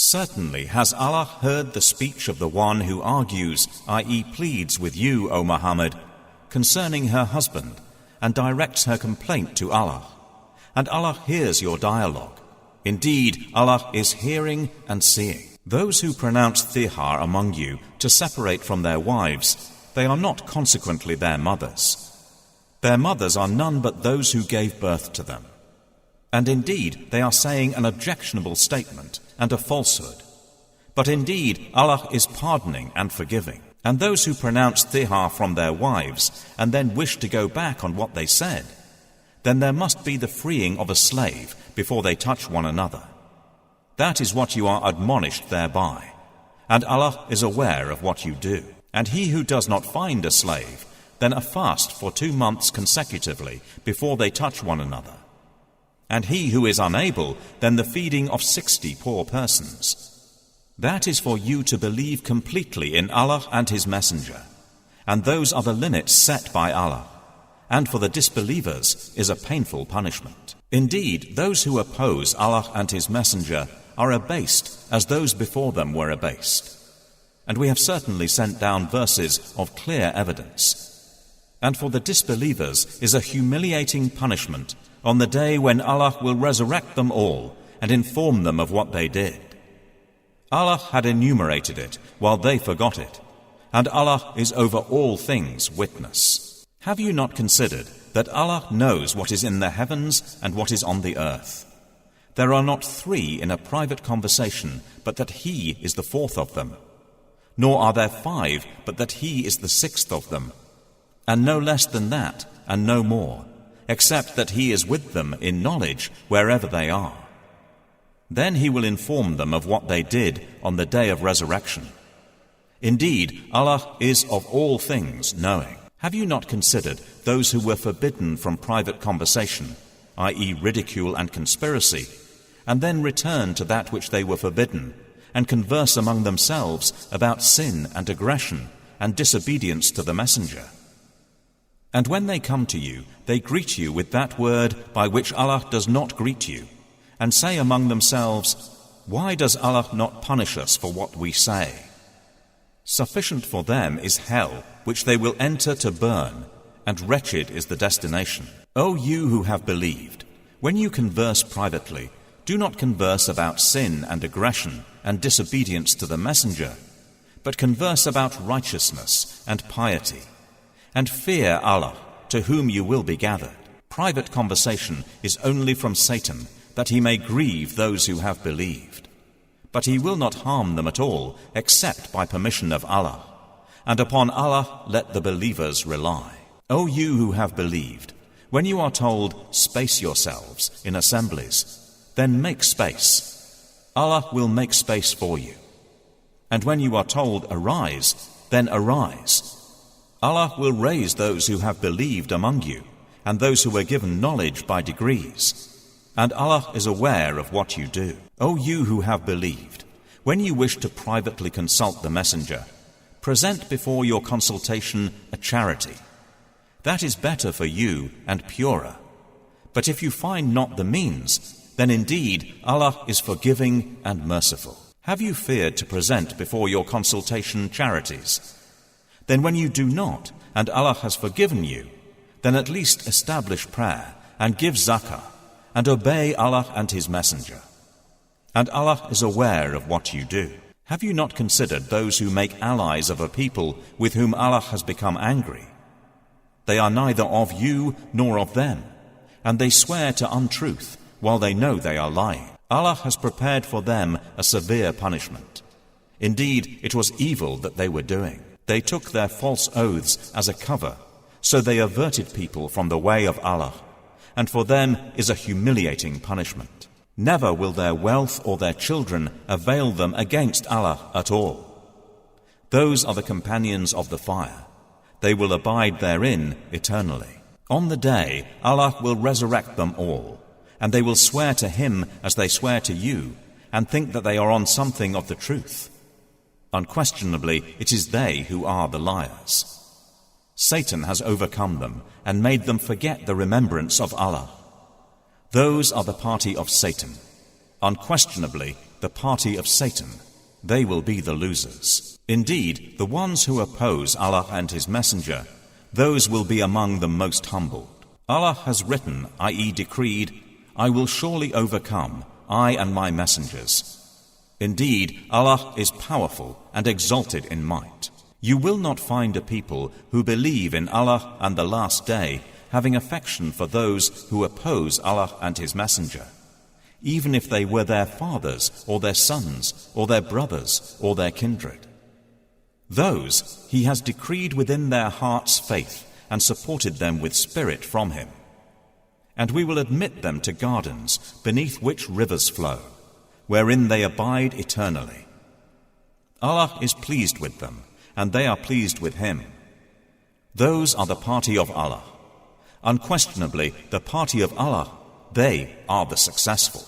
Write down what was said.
Certainly has Allah heard the speech of the one who argues, i.e. pleads with you, O Muhammad, concerning her husband, and directs her complaint to Allah. And Allah hears your dialogue. Indeed, Allah is hearing and seeing. Those who pronounce thihar among you to separate from their wives, they are not consequently their mothers. Their mothers are none but those who gave birth to them. And indeed, they are saying an objectionable statement and a falsehood. But indeed, Allah is pardoning and forgiving. And those who pronounce thihar from their wives and then wish to go back on what they said, then there must be the freeing of a slave before they touch one another. That is what you are admonished thereby. And Allah is aware of what you do. And he who does not find a slave, then a fast for 2 months consecutively before they touch one another. And he who is unable, then the feeding of 60 poor persons. That is for you to believe completely in Allah and His Messenger. And those are the limits set by Allah. And for the disbelievers is a painful punishment. Indeed, those who oppose Allah and His Messenger are abased as those before them were abased. And we have certainly sent down verses of clear evidence. And for the disbelievers is a humiliating punishment on the day when Allah will resurrect them all and inform them of what they did. Allah had enumerated it while they forgot it, and Allah is over all things witness. Have you not considered that Allah knows what is in the heavens and what is on the earth? There are not 3 in a private conversation, but that He is the 4th of them. Nor are there 5, but that He is the 6th of them. And no less than that, and no more, except that He is with them in knowledge wherever they are. Then He will inform them of what they did on the day of resurrection. Indeed, Allah is of all things knowing. Have you not considered those who were forbidden from private conversation, i.e. ridicule and conspiracy, and then return to that which they were forbidden, and converse among themselves about sin and aggression and disobedience to the Messenger? And when they come to you, they greet you with that word by which Allah does not greet you, and say among themselves, why does Allah not punish us for what we say? Sufficient for them is hell, which they will enter to burn, and wretched is the destination. O you who have believed, when you converse privately, do not converse about sin and aggression and disobedience to the Messenger, but converse about righteousness and piety, and fear Allah, to whom you will be gathered. Private conversation is only from Satan, that he may grieve those who have believed. But he will not harm them at all, except by permission of Allah. And upon Allah let the believers rely. O you who have believed, when you are told, space yourselves in assemblies, then make space. Allah will make space for you. And when you are told, arise, then arise. Allah will raise those who have believed among you, and those who were given knowledge by degrees. And Allah is aware of what you do. O you who have believed, when you wish to privately consult the Messenger, present before your consultation a charity. That is better for you and purer. But if you find not the means, then indeed Allah is forgiving and merciful. Have you feared to present before your consultation charities? Then when you do not, and Allah has forgiven you, then at least establish prayer and give zakah, and obey Allah and His Messenger. And Allah is aware of what you do. Have you not considered those who make allies of a people with whom Allah has become angry? They are neither of you nor of them, and they swear to untruth while they know they are lying. Allah has prepared for them a severe punishment. Indeed, it was evil that they were doing. They took their false oaths as a cover, so they averted people from the way of Allah, and for them is a humiliating punishment. Never will their wealth or their children avail them against Allah at all. Those are the companions of the fire. They will abide therein eternally. On the day, Allah will resurrect them all, and they will swear to Him as they swear to you, and think that they are on something of the truth. Unquestionably, it is they who are the liars. Satan has overcome them and made them forget the remembrance of Allah. Those are the party of Satan. Unquestionably, the party of Satan. They will be the losers. Indeed, the ones who oppose Allah and His Messenger, those will be among the most humbled. Allah has written, i.e. decreed, I will surely overcome, I and my messengers. Indeed, Allah is powerful and exalted in might. You will not find a people who believe in Allah and the Last Day having affection for those who oppose Allah and His Messenger, even if they were their fathers or their sons or their brothers or their kindred. Those He has decreed within their hearts faith and supported them with spirit from Him. And we will admit them to gardens beneath which rivers flow, wherein they abide eternally. Allah is pleased with them, and they are pleased with Him. Those are the party of Allah. Unquestionably, the party of Allah, they are the successful.